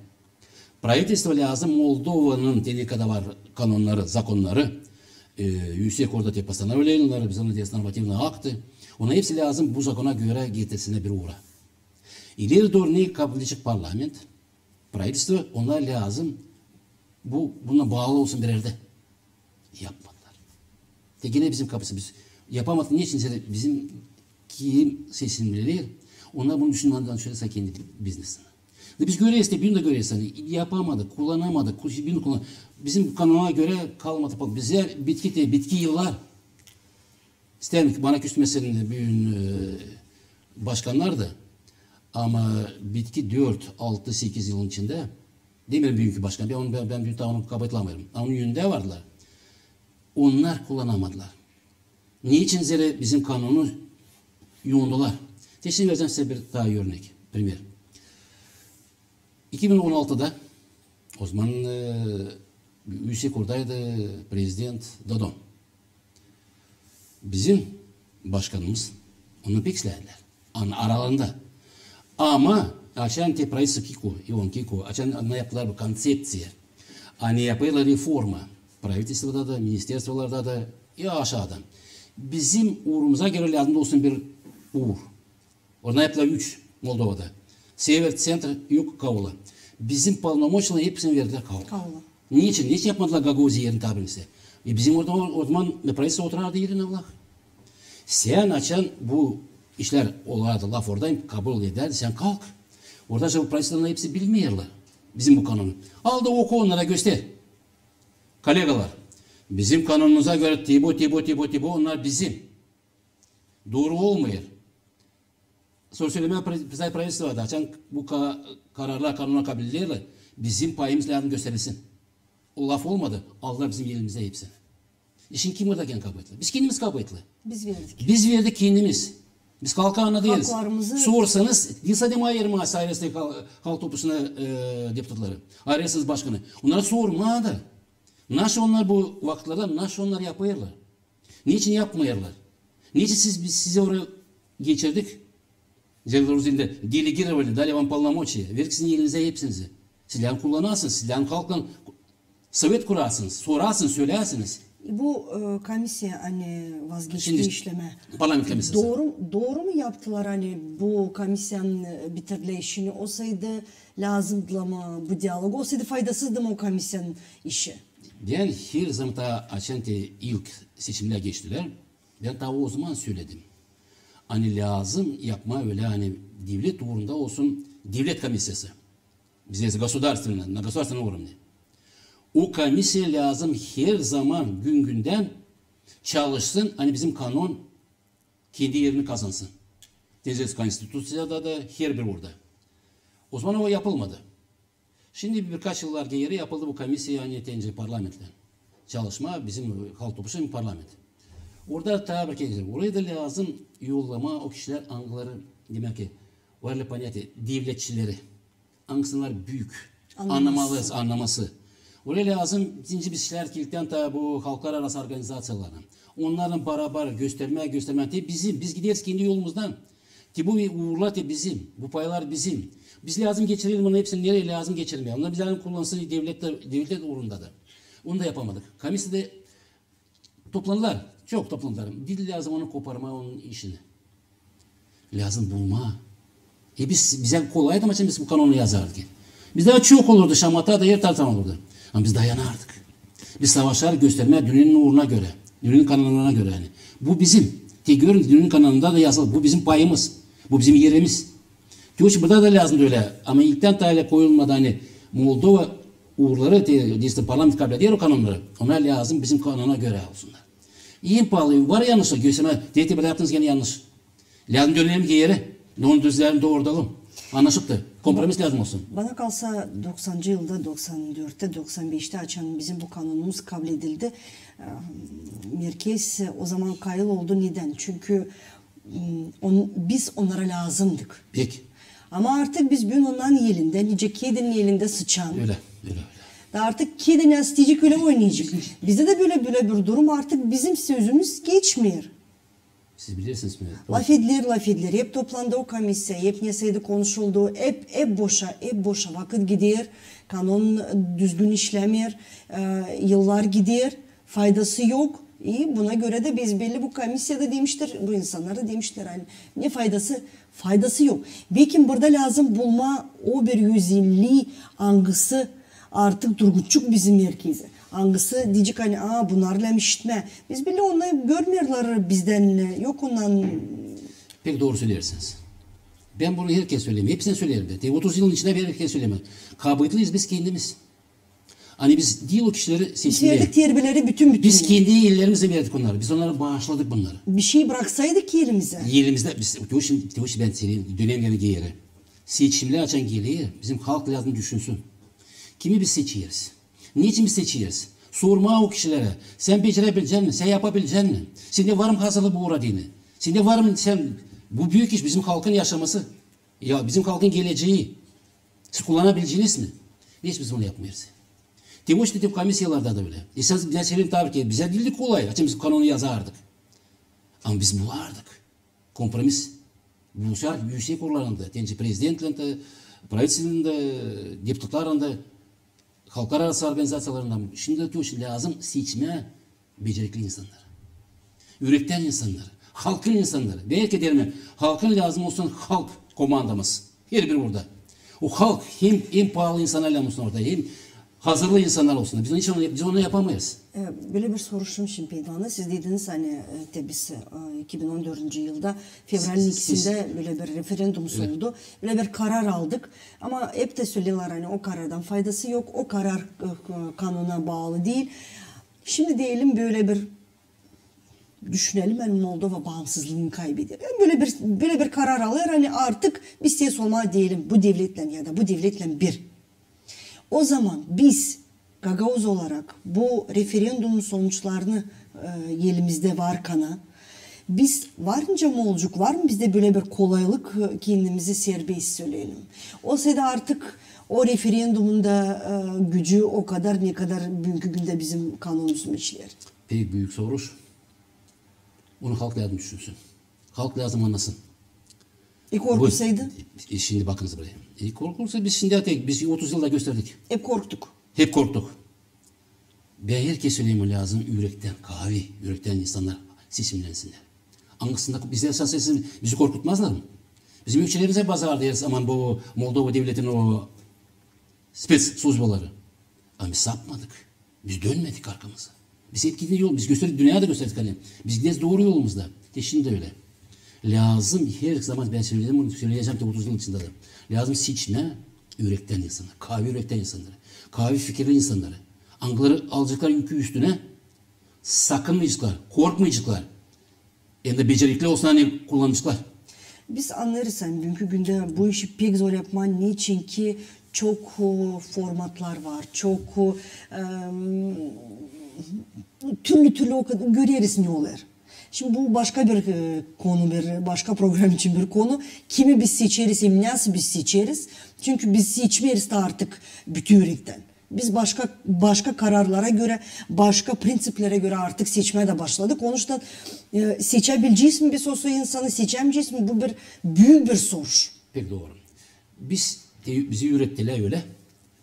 правительство lazım Moldova'nın delikada var kanunları, zakonları, yüksek orada постановлениялары, biz onu diyoruz normativne aktı. Ona hepsi lazım bu zakona göre getirsinler bir uğra. İleri doğru ne kabul edecek parlament, правительство, onlar lazım buna bağlı olsun bir yerde. Yapmadılar. Yine bizim kapısı biz yapamadık. Niçin? Bizim kim seçimleri onlar bunu düşünmeden şöyle kendi biznesine. Biz görüyoruz de birini de görüyoruz. Hani yapamadık, kullanamadık, birini kullanamadık. Bizim kanuna göre kalmadı. Bize bitki yıllar. İsterim ki bana küsmesin büyüğün başkanlar da. Ama bitki 4, 6, 8 yılın içinde demiyorum büyük başkan. Ben büyük onu kabul etmiyorum. Onun yönünde vardılar. Onlar kullanamadılar. Niçin zere bizim kanunu yoğundular? Teşekkür vereceğim size bir daha örnek. Primer. 2016'da o zaman yüksek oradaydı Prezident Dodon. Bizim başkanımız onu beklediler. Aralarında. Ama açan правительство Кико, Иван Кико, açan ne yaptılar bu konsepsiya. Hani yapıyorlar reforma. Правительство'da da, ministerstvolarda da, ya aşağıdan. Bizim uğrumuza göre lazım olsun bir uğur. Orada yaptılar 3 Moldova'da. Sever, Center, Yuk, Kavla. Bizim полномочияны hepsini verdiler Kavla. Niçin? Niçin yapmadılar Gagauzi yerin tabirisi? Bizim orada o zaman правительство oturardı yerine Allah. Sen açan bu işler olardı laf oradayım kabul ederdi. Sen kalk. Orada bu правительство'nun hepsi bilmiyorlar. Bizim bu kanunu. Al da oku onlara göster. Kolegalar. Bizim kanunumuza göre tibo onlar bizim. Doğru olmuyor. Sonra söylemeye правительство vardı. Açan bu kararlar kanuna kabul ederler. Bizim payımız lazım gösterilsin. O laf olmadı. Allah bizim yerimizde hepsini. İşin kim orada kabul etti? Biz kendimiz kabul etti. Biz verdik. Biz verdik kendimiz. Biz kalkağına değiliz. Haklarımızı... Sorsanız, Dilsa Demayer'in ailesi halk toplusuna deputatları, ailesiz başkanı. Onlara sormadı. Nasıl onlar bu vakitlerde, nasıl onlar yapıyorlar? Niçin yapmıyorlar? Niçin biz sizi oraya geçirdik? Zeloruzinde delegировали, dali вам полномочия. Verdik sizin yerinize hepsinizi. Silahını kullanarsınız, silahını kalkın, sovet kurarsınız, sorarsınız, söylersiniz. Bu komisya hani vazgeçti işleme. Parlament komisyası. Doğru mu yaptılar hani bu komisyanın bitirme olsaydı lazımdı ama bu diyalog olsaydı faydasızdı mı o komisyanın işi? Ben her zaman açan ilk seçimler geçtiler. Ben daha o zaman söyledim. Hani lazım yapma öyle hani devlet uğrunda olsun devlet komisyası. Bize государственный уровне. O komisya lazım her zaman günden çalışsın. Hani bizim kanun kendi yerini kazansın. Diyeceğiz konstitüsyada da her bir orada. O zaman o yapılmadı. Şimdi birkaç yıllar geri yapıldı bu komisya yani parlamentle. Çalışma bizim halk topuşan parlament. Orada tabi ki oraya da lazım yollama o kişiler angları demek ki varlı понятие devletçileri. Angsınlar büyük. Anlaması. Oraya lazım ikinci bir şeyler kilitten tabi bu halklar arası organizasyonlarına. Onların beraber gösterme biz gideriz kendi yolumuzdan. Ki bu uğurlar bizim. Bu paylar bizim. Biz lazım geçirelim onu hepsini nereye lazım geçirmeye. Onlar bizden kullansın devlet uğrundadır. Onu da yapamadık. Komisyada toplandılar. Çok toplandılar. Dil lazım onu koparma onun işini. Lazım bulma. Bize kolaydı ama biz bu kanunu yazardık. Bizde çok olurdu. Şamata da yer tartan olurdu. Ama biz dayanardık. Biz savaşlar göstermeye dünyanın uğruna göre. Dünyanın kanunlarına göre yani. Bu bizim. Görün dünyanın kanununda da yazılı. Bu bizim payımız. Bu bizim yerimiz. Diyor ki burada da lazım öyle. Ama ilkten tane koyulmadı hani Moldova uğurları işte parlament kabul ediyor o kanunları. Onlar lazım bizim kanuna göre olsunlar. En pahalı var yanlışı. Göğsüme DTB'de yaptığınız gene yanlış. Lazım dönelim ki yere. Onun düzlerini doğurdalım. Anlaşıptı. Kompromis lazım olsun. Bana kalsa 90. yılda, 94'te, 95'te açan bizim bu kanunumuz kabul edildi. Merkez o zaman kayıl oldu. Neden? Çünkü biz onlara lazımdık. Peki. Ama artık biz bugün onların yelinde, nice kedinin elinde sıçan. Öyle. Da artık kedi ne isteyecek öyle oynayacak. Bizde de böyle bir durum, artık bizim sözümüz geçmiyor. Siz bilirsiniz mi? Laf edilir. Hep toplandı o komisya, hep neseydi konuşuldu. Hep boşa vakit gidiyor. Kanun düzgün işlemiyor. Yıllar gidiyor. Faydası yok. İyi, buna göre de biz belli bu komisyada demiştir, bu insanlar da demişler hani ne faydası? Faydası yok. Belki burada lazım bulma o bir 150 angısı artık durgunçuk bizim merkezi. Angısı diyecek hani bunlarla işitme. Biz bile onu görmüyorlar bizden. Yok ondan. Pek doğru söylersiniz. Ben bunu herkes söyleyeyim. Hepsine söylerim de. 30 yılın içinde bir herkes söyleyemem. Kabiliyetliyiz biz kendimiz. Hani biz değil o kişileri seçmeye. Biz verdik terbiyeleri bütün. Biz kendi yerlerimize verdik onları. Biz onları bağışladık bunları. Bir şey bıraksaydık yerimize. Yerimizde biz ben senin dönem geri. Seçimler açan geliyor. Bizim halk lazım düşünsün. Kimi biz seçiyoruz? Niçin biz seçiyoruz? Sorma o kişilere. Sen becerebilecek misin? Sen yapabilecek misin? Sende var mı hazırlığı bu uğradığını? Sende var mı sen? Bu büyük iş bizim halkın yaşaması. Ya bizim halkın geleceği. Siz kullanabileceğiniz mi? Hiç biz bunu yapmıyoruz. Demiş dedim komisyalarda da öyle. Esas bize söyleyeyim tabii ki bize dildik kolay. Açın kanunu yazardık. Ama biz bulardık. Kompromis. Buluşar yüksek oralarında. Tenci prezidentlerinde, правительство'nda, deputatlarında, halklar arası organizasyonlarında. Şimdi diyor lazım seçme becerikli insanlar. Yürekten insanlar. Halkın insanları. Belki derim halkın lazım olsun halk komandamız. Her biri burada. O halk hem en pahalı insanlarla olsun orada hem hazırlı insanlar olsun. Biz onu yapamayız. Böyle bir soruşum şimdi Peydan'a. Siz dediniz hani biz 2014. yılda fevralin ikisinde böyle bir referandum oldu. Böyle bir karar aldık. Ama hep de söylüyorlar hani o karardan faydası yok. O karar kanuna bağlı değil. Şimdi diyelim böyle bir düşünelim hani Moldova bağımsızlığını kaybediyor. Yani böyle bir karar alır hani artık biz ses olma diyelim bu devletle ya da bu devletle bir. O zaman biz Gagavuz olarak bu referandumun sonuçlarını elimizde var kana. Biz varınca mı olacak? Var mı bizde böyle bir kolaylık kendimizi serbest söyleyelim? Olsaydı artık o referandumun da gücü o kadar ne kadar bugünkü günde bizim kanunumuz mu işler? Pek büyük soruş. Onu halk lazım düşünsün. Halk lazım anlasın. Korkusaydı? Şimdi bakınız buraya. Korkulsa biz şimdi biz 30 yılda gösterdik. Hep korktuk. Hep korktuk. Ben herkes söyleyeyim lazım yürekten insanlar seçimlensinler. Anlasınlar bizler esas bizi korkutmazlar mı? Bizim ülkelerimize bazılar deriz aman bu Moldova devletinin o spes slujbaları. Ama biz sapmadık. Biz dönmedik arkamıza. Biz hep gidiyor yol. Biz gösterdik, dünyada gösterdik hani. Biz gidiyoruz doğru yolumuzda. Şimdi de öyle. Lazım her zaman ben söyledim bunu söyleyeceğim de 30 yıl içinde de. Lazım seçme yürekten insanlar. Kahve yürekten insanları. Kahve fikirli insanları. Angları alacaklar yükü üstüne sakınmayacaklar, korkmayacaklar. Hem de becerikli olsun hani kullanacaklar. Biz anlarız hani bugünkü günde bu işi pek zor yapman niçin ki çok formatlar var, çok türlü o kadar görüyoruz ne olur. Şimdi bu başka bir konu, başka program için bir konu. Kimi biz seçeriz, nasıl biz seçeriz? Çünkü biz seçmeyiz de artık bütün yürekten. Biz başka kararlara göre, başka prensiplere göre artık seçmeye de başladık. Onun için seçebileceğiz mi bir sosyal insanı, seçemeyeceğiz mi? Bu büyük bir soru. Pek doğru. Bizi ürettiler öyle.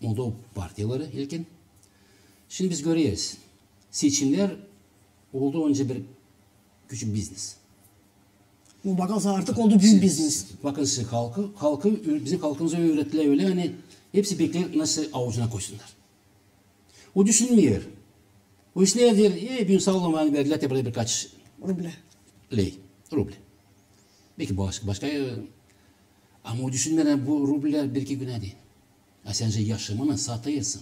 Moldova partiyaları ilkin. Şimdi biz görüyoruz. Seçimler oldu önce bir küçük biznes. Bu bakalsa artık oldu büyük biznes. Bakın siz halkı bizim halkımıza öğrettiler öyle hani hepsi bekler nasıl avucuna koysunlar. O düşünmüyor. O iş nedir? Bir sağlam hani verdiler tepede birkaç ruble. Belki başka ama o düşünmeden bu rubleler bir iki güne değil. Sence yaşamını satayırsın.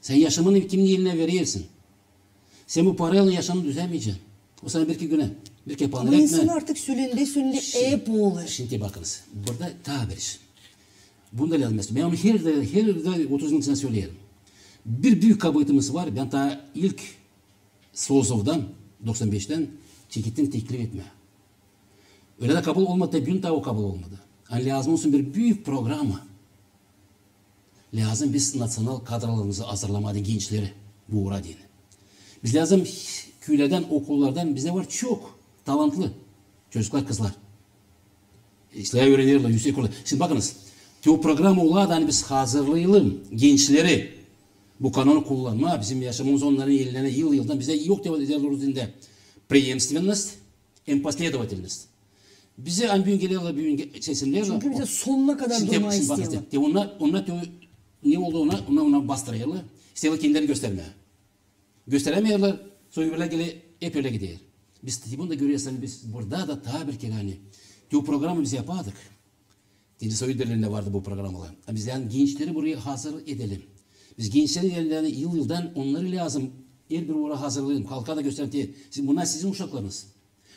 Sen yaşamını kimin eline veriyorsun? Sen bu parayla yaşamını düzenmeyeceksin. O sana bir iki güne. Bir kez Ama insan artık sülünde ep olur. Şimdi bakınız. Burada tabir. Bunda lazım mesela. Ben onu her 30 yıl söyleyelim. Bir büyük kabahatimiz var. Ben ta ilk Sozov'dan 95'ten çekittin teklif etme. Öyle de kabul olmadı. Bir daha o kabul olmadı. Yani lazım olsun bir büyük programa. Lazım biz nasyonal kadrolarımızı hazırlamadı gençleri bu uğra değil. Biz lazım köylerden, okullardan bize var çok talantlı çocuklar, kızlar. İşler öğreniyorlar, yüksek okullar. Şimdi bakınız, o programı olarak hani biz hazırlayalım gençleri. Bu kanunu kullanma, bizim yaşamımız onların ellerine yıldan bize yok diyorlar. Преемственность, последовательность. Bize hani büyün geliyorlar, büyün seçimler. Çünkü bize sonuna kadar durmayı istiyorlar. Onlar ne oldu ona bastırıyorlar. İstiyorlar kendilerini göstermeye. Gösteremiyorlar. Sonra böyle hep öyle gidiyor. Biz bunu da görüyoruz. Biz burada da tabir ki hani bu programı biz yapardık. Dili Soyderlerinde vardı bu programlar. Biz yani gençleri buraya hazır edelim. Biz gençlerin yerlerine yıldan onları lazım. Her bir uğra hazırlayalım. Halka da gösterdiği. Bunlar sizin uşaklarınız.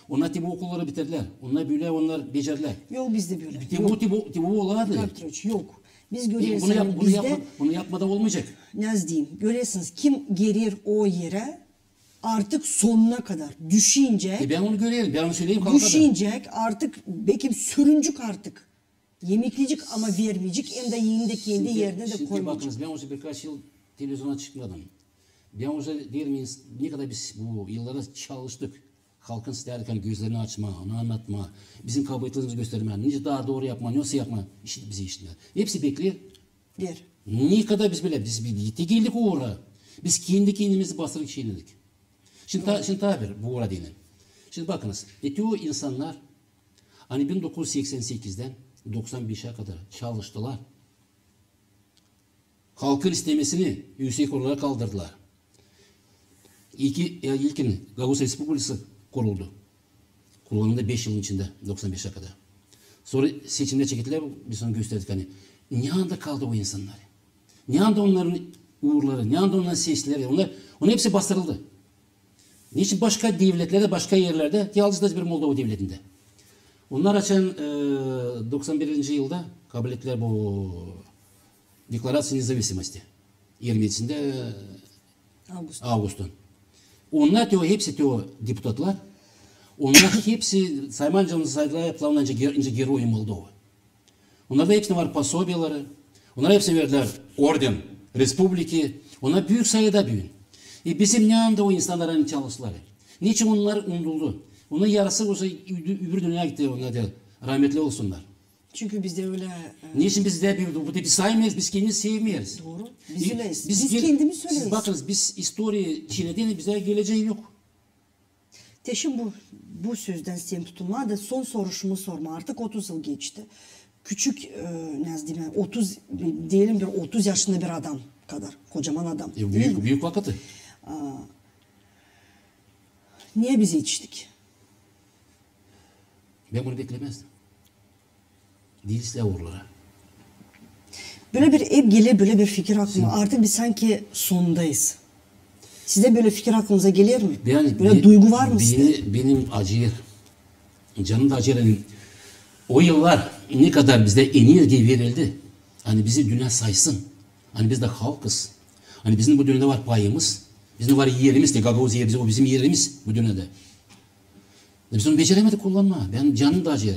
Onlar bu okulları bitirdiler. Onlar becerdiler. Yok bizde böyle. Bu olardı. Yok. Biz görüyoruz. Bunu yapmadan olmayacak. Ne diyeyim? Görüyorsunuz kim gelir o yere artık sonuna kadar düşünecek. Ben onu göreyim. Ben onu söyleyeyim. Düşünecek artık belki sürüncük artık. Yemekleyecek ama vermeyecek. Hem de yeni de kendi yerine de koymayacak. Şimdi bakınız ben o birkaç yıl televizyona çıkmadım. Ben o diyelim ne kadar biz bu yıllara çalıştık. Halkın isterken gözlerini açma, onu anlatma, bizim kabahatlerimizi gösterme, nice daha doğru yapma, nasıl yapma, bizi işitme. Hepsi bekliyor. Ne kadar biz böyle, biz bir geldik o uğra. Biz kendi kendimizi bastırık şeyledik. Şimdi tabir bu uğra diyelim. Şimdi bakınız, o insanlar hani 1988'den 95'e kadar çalıştılar. Halkın istemesini yüksek oralara kaldırdılar. İlkin Gaguz Respublikası kuruldu. Kullanımda 5 yılın içinde 95'e kadar. Sonra seçimde çekildiler, biz onu gösterdik hani. Ne anda kaldı o insanlar? Ne anda onların uğurları, ne anda onların sesleri, onun hepsi bastırıldı. Niçin başka devletlerde, başka yerlerde, yalnız da bir Moldova devletinde. Onlar açan 91. yılda kabul ettiler bu Deklarasyon Независимости. 27'sinde Ağustos'tan. Onlar hepsi депутатlar. Onlar hepsi Saymanca'nın saydılar yapılanınca Geroy Moldova. Onlarda hepsine var пособиялары. Onlar hepsine verdiler orden, respubliki. Onlar büyük sayıda büyün. Bizim ne anda o insanların çalıştılar. Niçin onlar unutuldu? Onun yarısı olsa öbür dünyaya gitti onlar da rahmetli olsunlar. Çünkü bizde öyle... Niçin bizde biz saymayız, biz kendimizi sevmeyiz. Doğru. Biz öyleyiz. Biz kendimiz söyleyiz. Bakınız biz istoriya Çin'de bize geleceği yok. Teşim bu sözden sen tutulma da son soruşumu sorma. Artık 30 yıl geçti. Küçük ne diyeyim 30 diyelim bir 30 yaşında bir adam kadar. Kocaman adam. Büyük vakıtı. Niye bizi içtik? Ben bunu beklemezdim. Değilse uğurlara. Böyle bir böyle bir fikir aklıma. Artık biz sanki sondayız. Size böyle fikir aklınıza gelir mi? Böyle duygu var mı sizde? Benim acır. Canım da acır. Yani, o yıllar ne kadar bizde enerji verildi. Hani bizi dünya saysın. Hani biz de halkız. Hani bizim bu dünyada var payımız. Bizim var yerimiz. Gagavuz yeri o bizim yerimiz bu dünyada. Biz onu beceremedik kullanma. Ben canım da acır.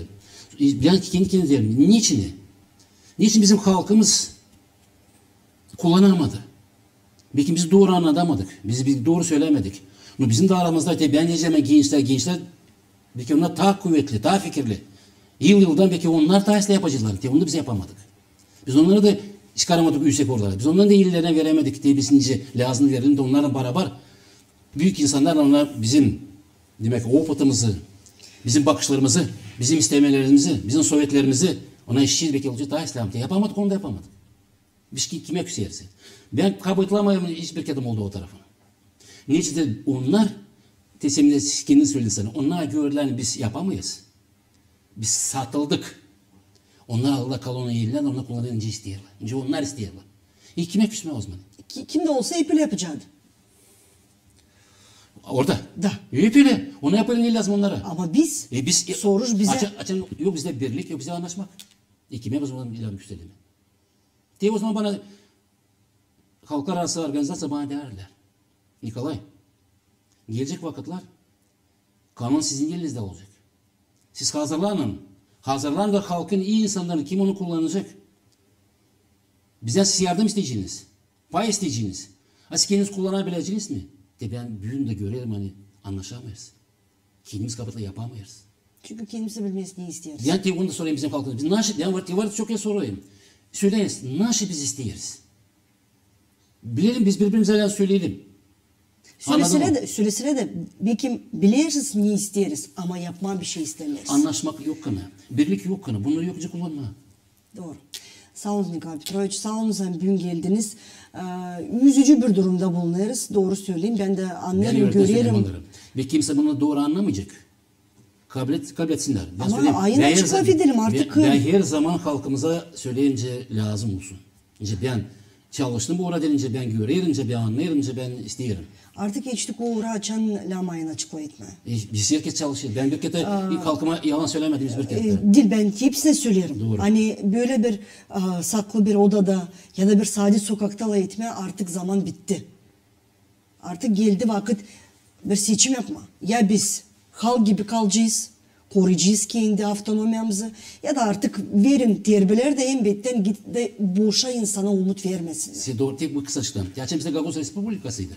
Ben kendi kendime diyorum. Niçin? Niçin bizim halkımız kullanamadı? Belki biz doğru anlatamadık. Biz doğru söylemedik. Bizim de aramızda ben diyeceğim gençler belki onlar daha kuvvetli, daha fikirli. Yıldan belki onlar daha iyisini yapacaklar. Onu da biz yapamadık. Biz onları da çıkaramadık yüksek oralara. Biz onların da illerine veremedik diye biz nice lazım verelim de onlarla beraber büyük insanlar onlar bizim demek opatımızı, bizim bakışlarımızı, bizim istemelerimizi, bizim sovyetlerimizi ona işçiyiz belki olacak daha İslam'da. Yapamadık onu da yapamadık. Biz kime küseriz? Ben kabıtlamayayım hiçbir kedim oldu o tarafına. Niçin onlar teseminde kendin söylesene. Onlar görülen biz yapamayız. Biz satıldık. Onlar Allah kalonu eğilen onlar kullanınca istiyorlar. Önce onlar istiyorlar. Kime küsme o zaman? Kim de olsa hep öyle yapacaktı. Orada. Da. Hep öyle. Ona yapalım ne lazım onlara? Ama biz, Biz soruş bize. yok bizde birlik, yok bizde anlaşmak. Kime o zaman ilan küstelim? Diye o zaman bana halklar arası organizasyon bana derler. Nikolay, gelecek vakitler kanun sizin elinizde olacak. Siz hazırlanın. Hazırlan da halkın iyi insanları kim onu kullanacak? Bizden siz yardım isteyeceğiniz. Pay isteyeceğiniz. Siz kendiniz kullanabileceğiniz mi? De ben büyüğünü de görelim hani anlaşamayız. Kendimiz kapatla yapamayız. Çünkü kendimizi bilmesini istiyoruz. Yani onu da sorayım bizim halkımız. Biz nasıl, yani var çok iyi sorayım. Söyleyiniz, nasıl biz istiyoruz? Bilelim biz birbirimize söyleyelim. Süresine de belki biliriz ne isteriz ama yapma bir şey istemiyoruz. Anlaşmak yok kana. Birlik yok kana. Bunları yokça kullanma. Doğru. Sağ olun Nikolay Petrovic. Sağ olun sen bugün geldiniz. Üzücü bir durumda bulunuyoruz. Doğru söyleyeyim. Ben de anlarım, görüyorum. Ve kimse bunu doğru anlamayacak. Kabul etsinler. Ama ayın açık laf edelim artık. Ben her zaman halkımıza söyleyince lazım olsun. İnce ben çalıştım bu uğra denince ben göreyince ben anlayınca ben isteyelim. Artık geçtik o uğra açan lamayın açıkla etme. Biz herkes çalışıyor. Ben bir kere ilk halkıma yalan söylemediğimiz bir kere. Dil ben hepsine söylerim. Doğru. Hani böyle bir saklı bir odada ya da bir sade sokakta etme artık zaman bitti. Artık geldi vakit bir seçim yapma. Ya biz halk gibi kalacağız, koruyacağız kendi autonomiyamızı ya da artık verin terbiler de hem betten git de boşa insana umut vermesin. Size doğru tek bu kısa açıklam. Gerçi bizde Gagos Respublikası'ydı.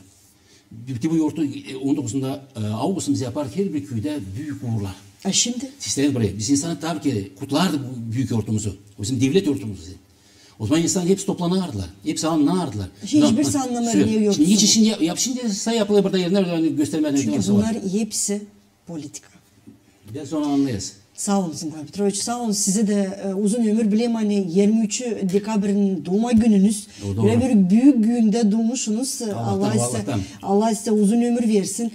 Bu yurtu 19'unda Ağustos'umuz yapar her bir köyde büyük uğurlar. Şimdi? Sistemiz buraya. Biz insanı tabii ki kutlardı bu büyük yurtumuzu. O bizim devlet yurtumuzu. O zaman insan hepsi toplanardılar. Hepsi anlardılar. Hiçbir anlamadı niye yoksun. Şimdi hiç şimdi say yapılıyor burada yerine göstermeden. Çünkü bunlar hepsi politika. Biraz sonra anlayız. Sağ olun Nikolay Petrovic, sağ olun. Size de uzun ömür bileyim hani 23 Dekabr'ın doğma gününüz. Böyle bir büyük günde doğmuşsunuz. Allah size uzun ömür versin.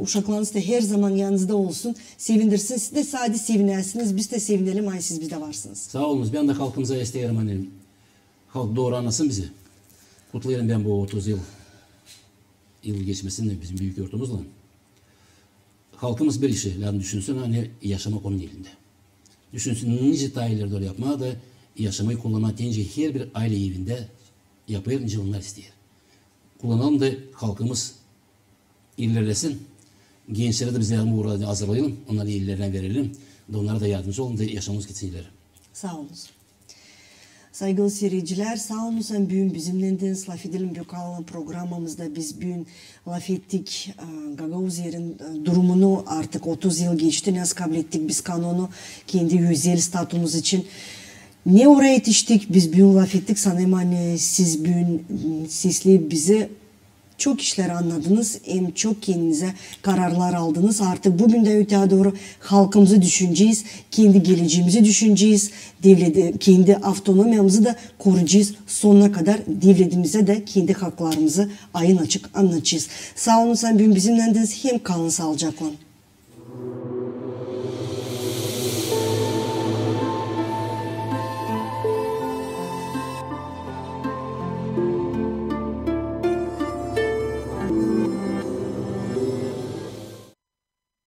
Uşaklarınız da her zaman yanınızda olsun. Sevindirsin. Siz de sadece sevinersiniz. Biz de sevinelim. Hani siz bizde varsınız. Sağ olunuz. Ben de halkımıza isteyelim hani. Halk doğru anlasın bizi. Kutlayalım ben bu 30 yıl geçmesini bizim büyük yurtumuzla. Halkımız bir işi düşünsün hani yaşamak onun elinde. Düşünsün nice tayiler doğru yapmaya da yaşamayı kullanmak deyince her bir aile evinde yapıyor nice onlar istiyor. Kullanalım da halkımız ilerlesin. Gençlere de biz yardım uğradı hazırlayalım. Onları illerine verelim. Onlara da yardımcı olun da yaşamımız gitsin ileri. Sağ olun. Saygılı seyirciler, sağ olun sen bugün bizimle laf edelim Gökhan programımızda biz bugün laf ettik Gagauzer'in durumunu artık 30 yıl geçti nasıl kabul ettik biz kanunu kendi özel statümüz için. Ne oraya yetiştik biz bugün laf ettik sanırım hani siz bugün sesli bize çok işler anladınız, hem çok kendinize kararlar aldınız. Artık bugün de öteye doğru halkımızı düşüneceğiz, kendi geleceğimizi düşüneceğiz, kendi autonomiyamızı da koruyacağız. Sonuna kadar devletimize de kendi haklarımızı ayın açık anlatacağız. Sağ olun sen bugün bizimle hem kalın sağlıcakla.